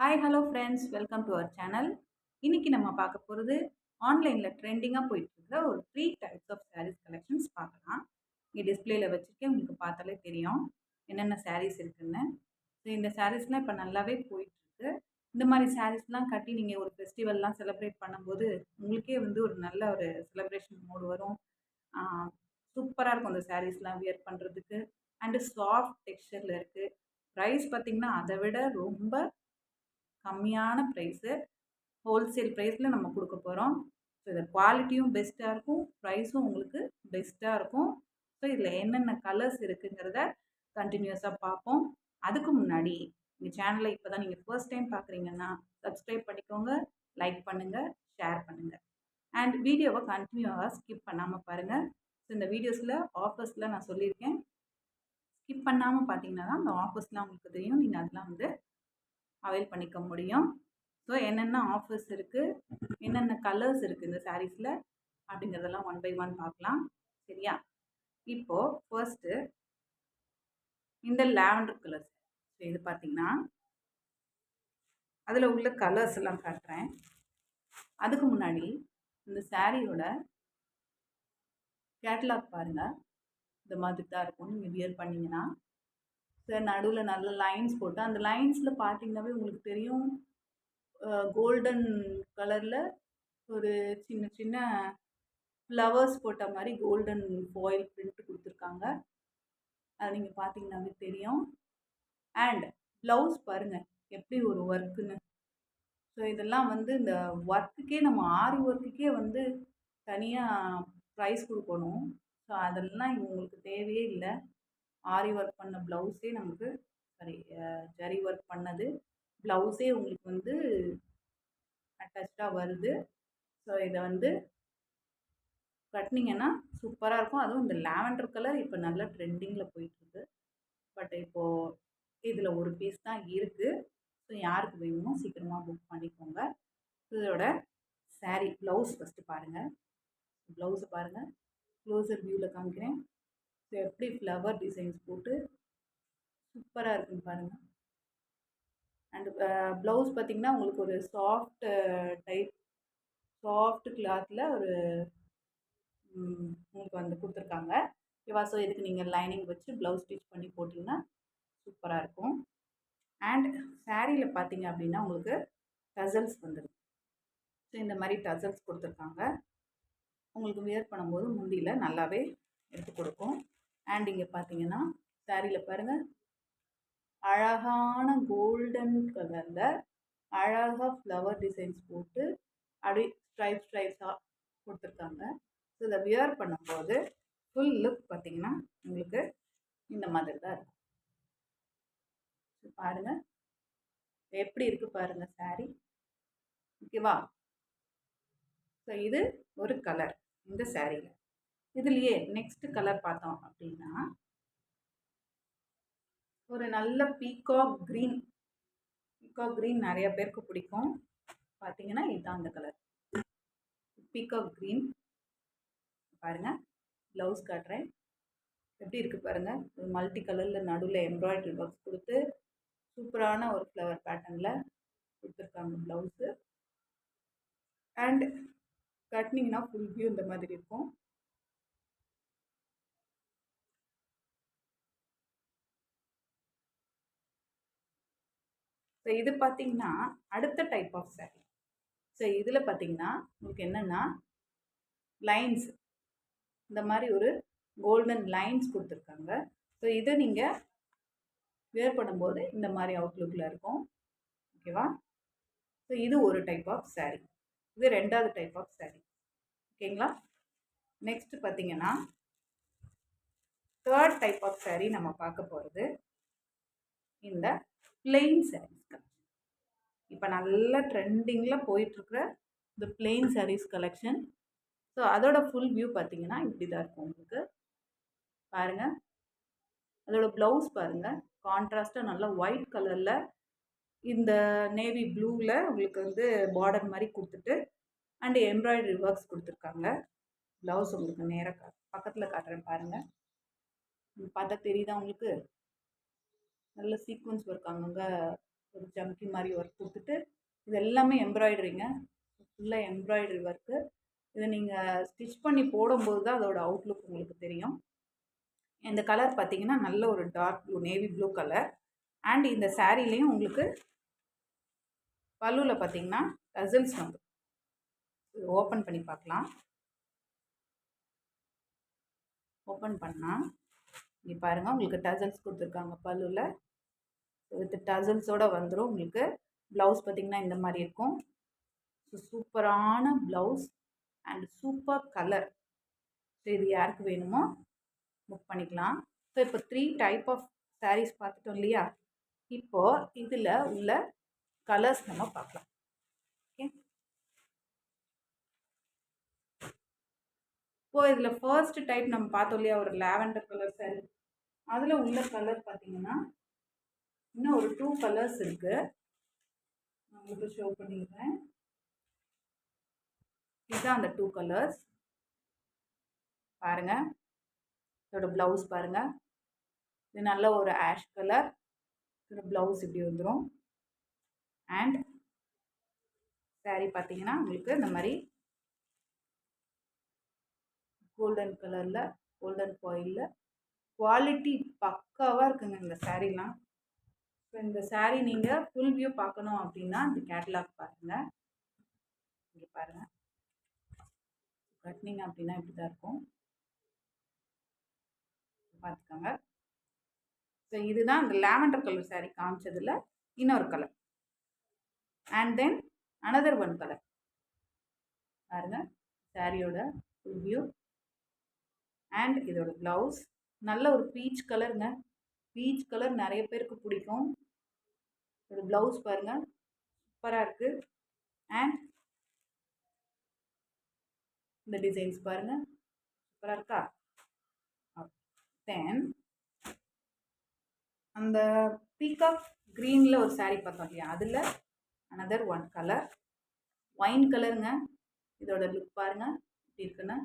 Hi hello friends, welcome to our channel. இன்னைக்கு நம்ம பார்க்க போகிறது ஆன்லைனில் ட்ரெண்டிங்காக போயிட்டு இருக்கிற ஒரு 3 டைப்ஸ் ஆஃப் சாரீஸ் கலெக்ஷன்ஸ் பார்க்கலாம். இங்கே டிஸ்பிளேல வச்சுருக்கேன், உங்களுக்கு பார்த்தாலே தெரியும் என்னென்ன சாரீஸ் இருக்குன்னு. ஸோ இந்த சாரீஸ்லாம் இப்போ நல்லாவே போயிட்டுருக்கு. இந்த மாதிரி சாரீஸ்லாம் கட்டி நீங்கள் ஒரு ஃபெஸ்டிவல்லாம் செலிப்ரேட் பண்ணும்போது உங்களுக்கே வந்து ஒரு நல்ல ஒரு செலிப்ரேஷன் மோடு வரும். சூப்பராக இருக்கும் அந்த சாரீஸ்லாம் வியர் பண்ணுறதுக்கு. அண்டு சாஃப்ட் டெக்ஸ்சரில் இருக்குது. ப்ரைஸ் பார்த்திங்கன்னா அதை விட ரொம்ப கம்மியான ப்ரைஸு. ஹோல்சேல் ப்ரைஸில் நம்ம கொடுக்க போகிறோம். ஸோ இதில் குவாலிட்டியும் பெஸ்ட்டாக இருக்கும், ப்ரைஸும் உங்களுக்கு பெஸ்ட்டாக இருக்கும். ஸோ இதில் என்னென்ன கலர்ஸ் இருக்குங்கிறத கண்டினியூஸாக பார்ப்போம். அதுக்கு முன்னாடி இந்த சேனலை இப்போ தான் நீங்கள் ஃபர்ஸ்ட் டைம் பார்க்குறீங்கன்னா சப்ஸ்கிரைப் பண்ணிக்கோங்க, லைக் பண்ணுங்கள், ஷேர் பண்ணுங்கள். அண்ட் வீடியோவை கண்டினியூவாக ஸ்கிப் பண்ணாமல் பாருங்கள். ஸோ இந்த வீடியோஸில் ஆஃபர்ஸ்லாம் நான் சொல்லியிருக்கேன். ஸ்கிப் பண்ணாமல் பார்த்தீங்கன்னா தான் அந்த ஆஃபர்ஸ்லாம் உங்களுக்கு தெரியும். நீங்கள் அதெல்லாம் வந்து அவைல் பண்ணிக்க முடியும். ஸோ என்னென்ன ஆஃபர்ஸ் இருக்குது, என்னென்ன கலர்ஸ் இருக்குது இந்த சாரீஸில் அப்படிங்கிறதெல்லாம் ஒன் பை ஒன் பார்க்கலாம். சரியா? இப்போது ஃபர்ஸ்ட்டு இந்த லாவெண்டர் கலர்ஸ். ஸோ இது பார்த்திங்கன்னா அதில் உள்ள கலர்ஸ் எல்லாம் காட்டுறேன். அதுக்கு முன்னாடி இந்த சாரியோட கேட்லாக் பாருங்கள். இந்த மாதிரி தான் இருக்கும் நீங்கள் வியர் பண்ணிங்கன்னா. ஸோ நடுவில் நல்ல லைன்ஸ் போட்டு அந்த லைன்ஸில் பார்த்தீங்கன்னாவே உங்களுக்கு தெரியும் கோல்டன் கலரில் ஒரு சின்ன சின்ன ஃப்ளவர்ஸ் போட்ட மாதிரி கோல்டன் ஃபாயில் பிரிண்ட் கொடுத்துருக்காங்க. அது நீங்கள் பார்த்தீங்கன்னாவே தெரியும். அண்ட் ப்ளவுஸ் பாருங்கள் எப்படி ஒரு ஒர்க்குன்னு. ஸோ இதெல்லாம் வந்து இந்த ஒர்க்குக்கே நம்ம ஆரி ஒர்க்குக்கே வந்து தனியாக ப்ரைஸ் கொடுக்கணும். ஸோ அதெல்லாம் உங்களுக்கு தேவையே இல்லை. ஆரி ஒர்க் பண்ண ப்ளவுஸே நமக்கு ஜரி ஒர்க் பண்ணது ப்ளவுஸே உங்களுக்கு வந்து அட்டாச்சாக வருது. ஸோ இதை வந்து கட்டினீங்கன்னா சூப்பராக இருக்கும். அதுவும் இந்த லாவெண்டர் கலர் இப்போ நல்லா ட்ரெண்டிங்கில் போயிட்டுருக்கு. பட் இப்போது இதில் ஒரு பீஸ் தான் இருக்குது. ஸோ யாருக்கு வேணுமோ சீக்கிரமாக புக் பண்ணிக்கோங்க. இதோட சாரீ ப்ளவுஸ் ஃபஸ்ட்டு பாருங்கள். ப்ளவுஸை பாருங்கள், க்ளோசர் வியூவில் காமிக்கிறேன். ஸோ எப்படி ஃப்ளவர் டிசைன்ஸ் போட்டு சூப்பராக இருக்குன்னு பாருங்கள். அண்டு ப்ளவுஸ் பார்த்திங்கன்னா உங்களுக்கு ஒரு சாஃப்ட் கிளாத்தில் ஒரு உங்களுக்கு வந்து கொடுத்துருக்காங்க. ஓகேவா? ஸோ இதுக்கு நீங்கள் லைனிங் வச்சு ப்ளவுஸ் ஸ்டிச் பண்ணி போட்டிங்கன்னா சூப்பராக இருக்கும். அண்ட் சாரியில் பார்த்தீங்க அப்படின்னா உங்களுக்கு டசல்ஸ் வந்துடும். ஸோ இந்த மாதிரி டசல்ஸ் கொடுத்துருக்காங்க. உங்களுக்கு வியர் பண்ணும்போது முந்தியில் நல்லாவே எடுத்து கொடுக்கும். அண்ட் இங்கே பார்த்தீங்கன்னா சாரியில் பாருங்கள் அழகான கோல்டன் கலரில் அழகாக ஃப்ளவர் டிசைன்ஸ் போட்டு அப்படியே ஸ்ட்ரைப்ஸாக கொடுத்துருக்காங்க. ஸோ இதை வியர் பண்ணும்போது ஃபுல் லுக் பார்த்திங்கன்னா உங்களுக்கு இந்த மாதிரி தான் இருக்கும். ஸோ பாருங்கள் எப்படி இருக்குது பாருங்கள் சாரீ. ஓகேவா? ஸோ இது ஒரு கலர் இந்த சாரியில். இதுலேயே நெக்ஸ்ட் கலர் பார்த்தோம் அப்படின்னா ஒரு நல்ல பீகாக் க்ரீன். பீகாக் க்ரீன் நிறைய பேருக்கு பிடிக்கும். பார்த்தீங்கன்னா இதுதான் அந்த கலர் பீகாக் க்ரீன். பாருங்கள் ப்ளவுஸ் காட்டுறேன் எப்படி இருக்குது பாருங்கள். ஒரு மல்டி கலரில் நடுவில் எம்ப்ராய்டரி ஒர்க்ஸ் கொடுத்து சூப்பரான ஒரு ஃப்ளவர் பேட்டர்னில் கொடுத்துருக்காங்க ப்ளவுஸு. அண்ட் கட்டினீங்கன்னா ஃபுல் வியூ இந்த மாதிரி இருக்கும். ஸோ இது பார்த்திங்கன்னா அடுத்த டைப் ஆஃப் சாரீ. ஸோ இதில் பார்த்திங்கன்னா உங்களுக்கு என்னென்னா லைன்ஸ் இந்த மாதிரி ஒரு கோல்டன் லைன்ஸ் கொடுத்துருக்காங்க. ஸோ இதை நீங்கள் வேர் பண்ணும்போது இந்த மாதிரி அவுட்லுக்கில் இருக்கும். ஓகேவா? ஸோ இது ஒரு டைப் ஆஃப் சாரீ. இது ரெண்டாவது டைப் ஆஃப் சாரீ. ஓகேங்களா? நெக்ஸ்ட்டு பார்த்திங்கன்னா தேர்ட் டைப் ஆஃப் சாரீ நம்ம பார்க்க போகிறது இந்த பிளெயின் சாரீஸ். இப்போ நல்ல ட்ரெண்டிங்கில் போயிட்டுருக்குற இந்த பிளெயின் சாரீஸ் கலெக்ஷன். ஸோ அதோட ஃபுல் வியூ பார்த்திங்கன்னா இப்படி தான் இருக்கும் உங்களுக்கு. பாருங்கள் அதோட ப்ளவுஸ் பாருங்கள் கான்ட்ராஸ்ட்டாக நல்லா ஒயிட் கலரில் இந்த நேவி ப்ளூவில் உங்களுக்கு வந்து பார்டர் மாதிரி கொடுத்துட்டு அண்டு எம்ப்ராய்டரி ஒர்க்ஸ் கொடுத்துருக்காங்க. ப்ளவுஸ் உங்களுக்கு நேராக பக்கத்தில் காட்டுறேன் பாருங்கள். பார்த்தா தெரியுதா உங்களுக்கு? நல்ல சீக்வன்ஸ் ஒர்க் அங்கங்கே ஒரு ஜம்கி மாதிரி ஒர்க் கொடுத்துட்டு இது எல்லாமே எம்ப்ராய்டரிங்க, ஃபுல்லாக எம்ப்ராய்டரி ஒர்க்கு. இதை நீங்கள் ஸ்டிச் பண்ணி போடும்போது தான் அதோட அவுட்லுக் உங்களுக்கு தெரியும். இந்த கலர் பார்த்தீங்கன்னா நல்ல ஒரு dark blue, navy blue colour. And இந்த சாரீலையும் உங்களுக்கு பல்லுவில் பார்த்தீங்கன்னா டசல்ஸ் வந்து ஓப்பன் பண்ணி பார்க்கலாம். ஓப்பன் பண்ணால் இங்கே பாருங்கள் உங்களுக்கு டசல்ஸ் கொடுத்துருக்காங்க பல்லுவில். வித் டசல்ஸோடு வந்துடும். உங்களுக்கு ப்ளவுஸ் பார்த்திங்கன்னா இந்த மாதிரி இருக்கும். ஸோ சூப்பரான blouse and super colour. So இது யாருக்கு வேணுமோ புக் பண்ணிக்கலாம். ஸோ இப்போ 3 டைப் ஆஃப் சாரீஸ் பார்த்துட்டோம் இல்லையா? இப்போது இதில் உள்ள கலர்ஸ் நம்ம பார்க்கலாம். ஓகே, இப்போது இதில் ஃபர்ஸ்ட் டைப் நம்ம பார்த்தோம் இல்லையா, ஒரு லாவெண்டர் கலர் சாரீ. அதில் உள்ள கலர் பார்த்தீங்கன்னா இன்னும் ஒரு 2 கலர்ஸ் இருக்குது. நான் உங்களுக்கு ஷோ பண்ணிடுறேன். இதுதான் அந்த 2 கலர்ஸ். பாருங்கள், இதோட ப்ளவுஸ் பாருங்கள். இது நல்ல ஒரு ஆஷ் கலர். இதோட ப்ளவுஸ் இப்படி வந்துடும். அண்ட் சாரீ பார்த்தீங்கன்னா உங்களுக்கு இந்த மாதிரி கோல்டன் கலரில், கோல்டன் ஃபாயிலில் குவாலிட்டி பக்காவாக இருக்குங்க இந்த சாரீலாம். ஸோ இந்த சாரீ நீங்கள் ஃபுல் வியூ பார்க்கணும் அப்படின்னா இந்த கேட்லாக் பாருங்கள். இங்கே பாருங்கள், கட்டினீங்க அப்படின்னா இப்படி தான் இருக்கும், பார்த்துக்கோங்க. ஸோ இதுதான் இந்த லாவெண்டர் கலர் சாரீ காமிச்சதில் இன்னொரு colour. And then another one colour பாருங்கள். சாரியோட ஃபுல் வியூ அண்ட் இதோட ப்ளவுஸ் நல்ல ஒரு பீச் கலருங்க. பீச் கலர் நிறைய பேருக்கு பிடிக்கும். இதோட ப்ளவுஸ் பாருங்கள், சூப்பராக இருக்குது. அண்ட் இந்த டிசைன்ஸ் பாருங்கள், சூப்பராக இருக்கா? தென் அந்த பீகாக் க்ரீனில் ஒரு சாரீ பார்த்தோம் இல்லையா, அதில் அனதர் ஒன் கலர் ஒயின் கலருங்க. இதோட லுக் பாருங்கள் இப்படி இருக்குன்னு.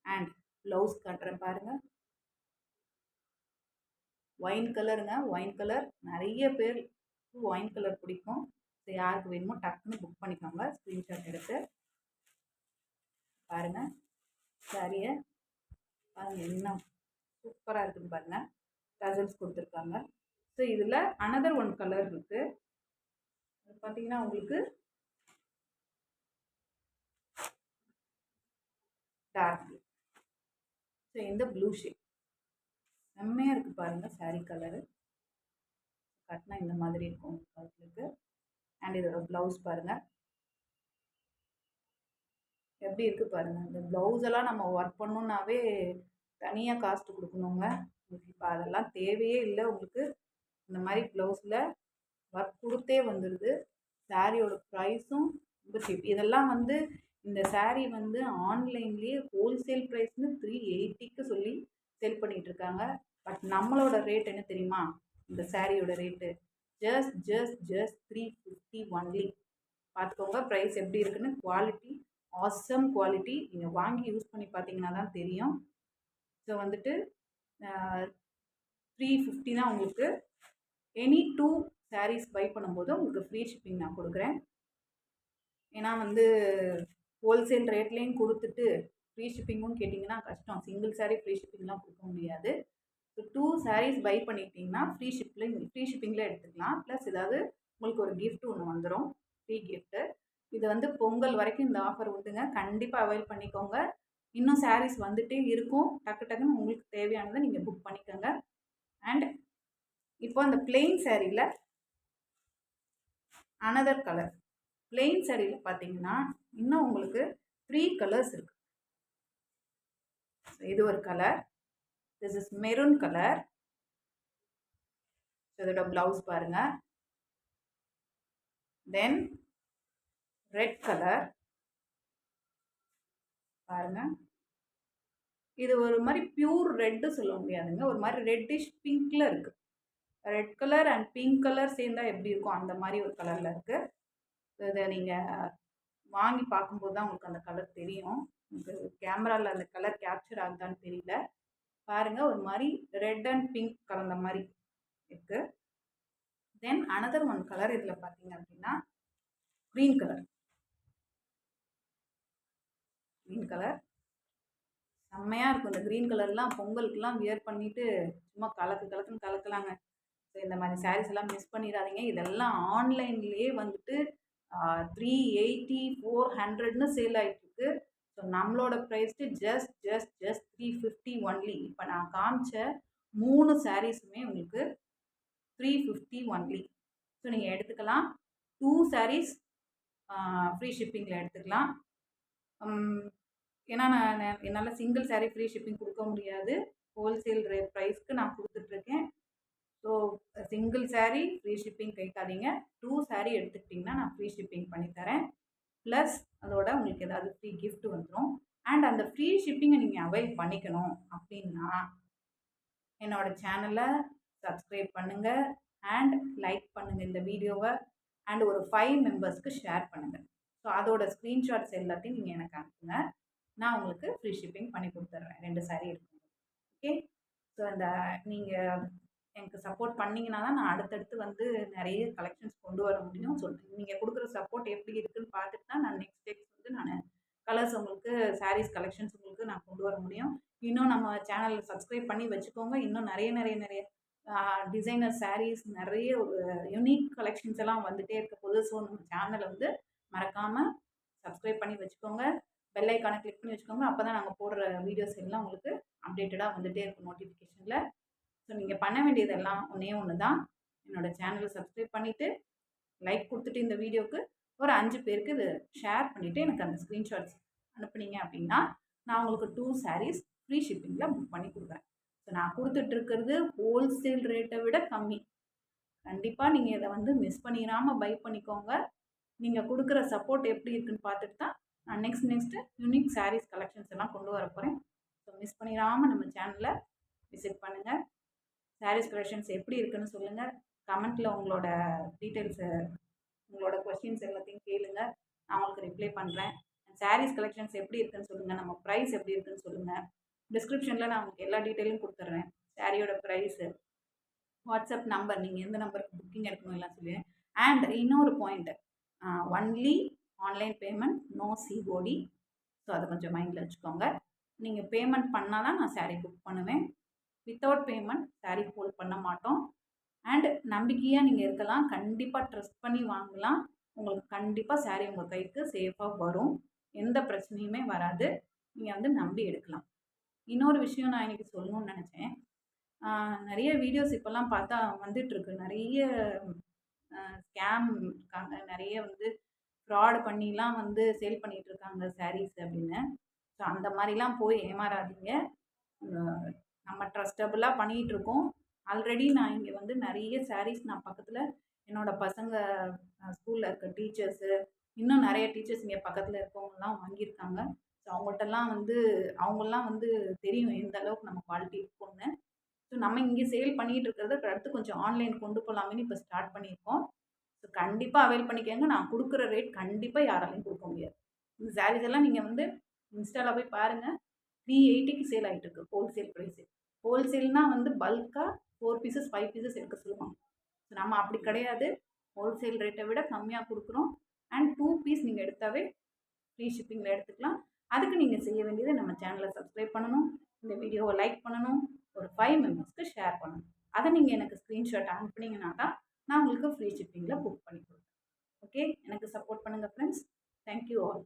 அண்ட் ப்ளவுஸ் காட்டுறேன் பாருங்கள், ஒயின் கலருங்க. ஒயின் கலர் நிறைய பேர் ஒயின் கலர் பிடிக்கும். ஸோ யாருக்கு வேணுமோ டக்குன்னு புக் பண்ணிக்கோங்க, ஸ்க்ரீன்ஷாட் எடுத்து. பாருங்கள் சாரியை பாருங்கள், இன்னும் சூப்பராக இருக்குதுன்னு பாருங்கள். டசல்ஸ் கொடுத்துருக்காங்க. ஸோ இதில் அனதர் ஒன் கலர் இருக்குது. அது பார்த்தீங்கன்னா உங்களுக்கு டார்க் ப்ளூ. ஸோ இந்த ப்ளூ ஷேட் செம்மையாக இருக்குது பாருங்கள். சாரீ கலரு கட்டினா இந்த மாதிரி இருக்கும் உங்களுக்கு. அண்ட் இதோட ப்ளவுஸ் பாருங்கள் எப்படி இருக்குது பாருங்கள். இந்த ப்ளவுஸ் எல்லாம் நம்ம ஒர்க் பண்ணணுன்னாவே தனியாக காஸ்ட் கொடுக்கணுங்க. இப்போ அதெல்லாம் தேவையே இல்லை உங்களுக்கு. இந்த மாதிரி ப்ளவுஸில் ஒர்க் கொடுத்தே வந்துடுது. சாரியோட ப்ரைஸும் ரொம்ப சீப். இதெல்லாம் வந்து இந்த சாரீ வந்து ஆன்லைன்லேயே ஹோல்சேல் ப்ரைஸ்னு 380க்கு சொல்லி சேல் பண்ணிகிட்ருக்காங்க. பட் நம்மளோட ரேட் என்ன தெரியுமா? இந்த சாரியோட ரேட்டு ஜஸ்ட் 350 ஒன்லி. பார்த்துக்கோங்க ப்ரைஸ் எப்படி இருக்குன்னு. Quality awesome quality. நீங்கள் வாங்கி யூஸ் பண்ணி பார்த்தீங்கன்னா தான் தெரியும். ஸோ வந்துட்டு 350 தான் உங்களுக்கு. எனி 2 சாரீஸ் பை பண்ணும்போது உங்களுக்கு ஃப்ரீ ஷிப்பிங் நான் கொடுக்குறேன். ஏன்னா வந்து ஹோல்சேல் ரேட்லேயும் கொடுத்துட்டு ஃப்ரீ ஷிப்பிங்கும் கேட்டிங்கன்னா கஷ்டம். சிங்கிள் சாரீ ஃப்ரீ ஷிப்பிங்லாம் கொடுக்க முடியாது. ஸோ 2 சாரீஸ் பை பண்ணிட்டீங்கன்னா ஃப்ரீ ஷிப்பிங்கில் எடுத்துக்கலாம். ப்ளஸ் ஏதாவது உங்களுக்கு ஒரு கிஃப்ட் ஒன்று வந்துடும், ஃப்ரீ கிஃப்ட்டு. இது வந்து பொங்கல் வரைக்கும் இந்த ஆஃபர் உண்டுங்க. கண்டிப்பாக அவைல் பண்ணிக்கோங்க. இன்னும் சாரீஸ் வந்துகிட்டே இருக்கும். டக்குன்னு உங்களுக்கு தேவையானதை நீங்கள் புக் பண்ணிக்கோங்க. அண்ட் இப்போ அந்த பிளெயின் சாரியில் அனதர் கலர். பிளெயின் சாரியில் பார்த்தீங்கன்னா இன்னும் உங்களுக்கு 3 கலர்ஸ் இருக்குது. இது ஒரு colour, this is maroon colour. இதோட ப்ளவுஸ் பாருங்கள். தென் ரெட் கலர் பாருங்கள். இது ஒரு மாதிரி பியூர் ரெட்டு சொல்ல முடியாதுங்க, ஒரு மாதிரி ரெட்டிஷ் பிங்க்ல இருக்குது. Red colour and pink colour சேர்ந்தா எப்படி இருக்கும் அந்த மாதிரி ஒரு கலரில் இருக்குது. இதை நீங்கள் வாங்கி பார்க்கும்போது தான் உங்களுக்கு அந்த கலர் தெரியும். உங்களுக்கு கேமராவில் அந்த கலர் கேப்சர் ஆகுதான்னு தெரியல. பாருங்கள், ஒரு மாதிரி ரெட் அண்ட் பிங்க் கலந்த மாதிரி இருக்குது. தென் அனதர் ஒன் கலர் இதில் பார்த்தீங்க அப்படின்னா க்ரீன் கலர். க்ரீன் கலர் செம்மையாக இருக்கும். இந்த க்ரீன் கலர்லாம் பொங்கலுக்குலாம் வியர் பண்ணிவிட்டு சும்மா கலக்குன்னு கலக்கலாங்க. ஸோ இந்த மாதிரி சாரீஸ் எல்லாம் மிஸ் பண்ணிடாதீங்க. இதெல்லாம் ஆன்லைன்லேயே வந்துட்டு 380 400ன்னு சேல் ஆகிட்டுருக்கு. ஸோ நம்மளோட ப்ரைஸ்க்கு ஜஸ்ட் 350 ஒன்லி. இப்போ நான் காமிச்ச 3 சாரீஸுமே உங்களுக்கு 350 ஒன்லி. ஸோ நீங்கள் எடுத்துக்கலாம். 2 சாரீஸ் ஃப்ரீ ஷிப்பிங்கில் எடுத்துக்கலாம். ஏன்னா நான் என்னால் சிங்கிள் சாரீ ஃப்ரீ ஷிப்பிங் கொடுக்க முடியாது. ஹோல்சேல் ப்ரைஸ்க்கு நான் கொடுத்துட்ருக்கேன். So single sari free shipping கேட்காதீங்க. 2 சாரீ எடுத்துக்கிட்டிங்கன்னா நான் ஃப்ரீ ஷிப்பிங் பண்ணித்தரேன். ப்ளஸ் அதோட உங்களுக்கு ஏதாவது ஃப்ரீ கிஃப்ட் வந்துடும். அண்ட் அந்த ஃப்ரீ ஷிப்பிங்கை நீங்கள் அவைல் பண்ணிக்கணும் அப்படின்னா என்னோடய சேனலை சப்ஸ்கிரைப் பண்ணுங்கள் அண்ட் லைக் பண்ணுங்கள் இந்த வீடியோவை. அண்ட் ஒரு 5 மெம்பர்ஸ்க்கு ஷேர் பண்ணுங்கள். ஸோ அதோட ஸ்க்ரீன்ஷாட்ஸ் எல்லாத்தையும் நீங்கள் எனக்கு அனுப்புங்க. நான் உங்களுக்கு ஃப்ரீ ஷிப்பிங் பண்ணி கொடுத்துட்றேன் 2 சாரீ இருக்கும். ஓகே. ஸோ அந்த நீங்கள் எனக்கு சப்போர்ட் பண்ணிங்கன்னா தான் நான் அடுத்தடுத்து வந்து நிறைய கலெக்ஷன்ஸ் கொண்டு வர முடியும். ஸோ நீங்கள் கொடுக்குற சப்போர்ட் எப்படி இருக்குதுன்னு பார்த்துட்டு தான் நான் நெக்ஸ்ட் வந்து நான் கலர்ஸ் உங்களுக்கு சாரீஸ் கலெக்ஷன்ஸ் உங்களுக்கு நான் கொண்டு வர முடியும். இன்னும் நம்ம சேனல் சப்ஸ்கிரைப் பண்ணி வச்சுக்கோங்க. இன்னும் நிறைய டிசைனர் சாரீஸ் நிறைய ஒரு யூனிக் கலெக்ஷன்ஸ் எல்லாம் வந்துகிட்டே இருக்க போகுது. ஸோ நம்ம சேனலை வந்து மறக்காமல் சப்ஸ்கிரைப் பண்ணி வச்சுக்கோங்க. பெல் ஐக்கானை கிளிக் பண்ணி வச்சுக்கோங்க. அப்போ தான் நாங்கள் போடுற வீடியோஸ் எல்லாம் உங்களுக்கு அப்டேட்டடாக வந்துகிட்டே இருக்கும் நோட்டிஃபிகேஷனில். ஸோ நீங்கள் பண்ண வேண்டியதெல்லாம் ஒன்று தான். என்னோடய சேனலை சப்ஸ்கிரைப் பண்ணிவிட்டு லைக் கொடுத்துட்டு இந்த வீடியோவுக்கு ஒரு 5 பேருக்கு இது ஷேர் பண்ணிவிட்டு எனக்கு அந்த ஸ்க்ரீன்ஷாட்ஸ் அனுப்புனீங்க அப்படின்னா நான் உங்களுக்கு 2 சாரீஸ் ஃப்ரீ ஷிப்பிங்கில் புக் பண்ணி கொடுக்குறேன். ஸோ நான் கொடுத்துட்ருக்கிறது ஹோல்சேல் ரேட்டை விட கம்மி. கண்டிப்பாக நீங்கள் இதை வந்து மிஸ் பண்ணிடாமல் பை பண்ணிக்கோங்க. நீங்கள் கொடுக்குற சப்போர்ட் எப்படி இருக்குன்னு பார்த்துட்டு தான் நான் நெக்ஸ்ட்டு யூனிக் சாரீஸ் கலெக்ஷன்ஸ் எல்லாம் கொண்டு வர போகிறேன். ஸோ மிஸ் பண்ணிடாமல் நம்ம சேனலை விசிட் பண்ணுங்கள். சாரீஸ் கலெக்ஷன்ஸ் எப்படி இருக்குன்னு சொல்லுங்கள். கமெண்ட்டில் உங்களோட டீட்டெயில்ஸு உங்களோட கொஸ்டின்ஸ் எல்லாத்தையும் கேளுங்க. நான் உங்களுக்கு ரிப்ளை பண்ணுறேன். சாரீஸ் கலெக்ஷன்ஸ் எப்படி இருக்குன்னு சொல்லுங்கள். நம்ம ப்ரைஸ் எப்படி இருக்குன்னு சொல்லுங்கள். டிஸ்கிரிப்ஷனில் நான் உங்களுக்கு எல்லா டீட்டெயிலும் கொடுத்துட்றேன். சாரியோட ப்ரைஸு, வாட்ஸ்அப் நம்பர், நீங்கள் எந்த நம்பருக்கு புக்கிங் எடுக்கணும் எல்லாம் சொல்லுவேன். அண்ட் இன்னொரு point, only online payment, no COD. So அதை கொஞ்சம் மைண்டில் வச்சுக்கோங்க. நீங்கள் பேமெண்ட் பண்ணால் தான் நான் சாரீ புக் பண்ணுவேன். வித்தவுட் பேமெண்ட் சாரீ ஹோல்ட் பண்ண மாட்டோம். அண்ட் நம்பிக்கையாக நீங்கள் இருக்கலாம். கண்டிப்பாக ட்ரஸ்ட் பண்ணி வாங்கலாம். உங்களுக்கு கண்டிப்பாக சாரீ உங்கள் கைக்கு சேஃபாக வரும். எந்த பிரச்சனையுமே வராது. நீங்கள் வந்து நம்பி எடுக்கலாம். இன்னொரு விஷயம் நான் இன்றைக்கி சொல்லணும்னு நினச்சேன். நிறைய வீடியோஸ் இப்போல்லாம் பார்த்தா வந்துட்டுருக்கு. நிறைய ஸ்கேம் இருக்காங்க. நிறைய வந்து ஃப்ராடு பண்ணிலாம் வந்து சேல் பண்ணிகிட்ருக்காங்க சாரீஸ் அப்படின்னு. ஸோ அந்த மாதிரிலாம் போய் ஏமாறாதீங்க. நம்ம ட்ரஸ்டபுளாக பண்ணிகிட்ருக்கோம். ஆல்ரெடி நான் இங்கே வந்து நிறைய சாரீஸ் நான் பக்கத்தில் என்னோடய பசங்க ஸ்கூலில் இருக்க டீச்சர்ஸு, இன்னும் நிறைய டீச்சர்ஸ் இங்கே பக்கத்தில் இருக்கவங்கலாம் வாங்கியிருக்காங்க. ஸோ அவங்களாம் வந்து தெரியும் எந்த அளவுக்கு நம்ம குவாலிட்டி இருக்கும்னு. ஸோ நம்ம இங்கே சேல் பண்ணிகிட்டு இருக்கிறத அடுத்து கொஞ்சம் ஆன்லைன் கொண்டு போகலாமேன்னு இப்போ ஸ்டார்ட் பண்ணியிருக்கோம். ஸோ கண்டிப்பாக அவைல் பண்ணிக்கோங்க. நான் கொடுக்குற ரேட் கண்டிப்பாக யாராலையும் கொடுக்க முடியாது. இந்த சாரீஸ் எல்லாம் நீங்கள் வந்து இன்ஸ்டாவில் போய் பாருங்கள். 380க்கு சேல் ஆகிட்டுருக்கு ஹோல்சேல் ப்ரைஸு. ஹோல்சேல்னால் வந்து பல்காக 4 பீசஸ் 5 பீசஸ் எடுக்க சொல்லுவாங்க. ஸோ நம்ம அப்படி கிடையாது. ஹோல்சேல் ரேட்டை விட கம்மியாக கொடுக்குறோம். அண்ட் 2 பீஸ் நீங்கள் எடுத்தாவே ஃப்ரீ ஷிப்பிங்கில் எடுத்துக்கலாம். அதுக்கு நீங்கள் செய்ய வேண்டியது நம்ம சேனலை சப்ஸ்கிரைப் பண்ணணும், இந்த வீடியோவை லைக் பண்ணணும், ஒரு 5 மெம்பர்ஸ்க்கு ஷேர் பண்ணணும். அதை நீங்கள் எனக்கு ஸ்க்ரீன்ஷாட் அனுப்புனீங்கன்னா தான் நான் உங்களுக்கு ஃப்ரீ ஷிப்பிங்கில் புக் பண்ணி கொடுப்பேன். ஓகே, எனக்கு சப்போர்ட் பண்ணுங்கள் ஃப்ரெண்ட்ஸ். Thank you all.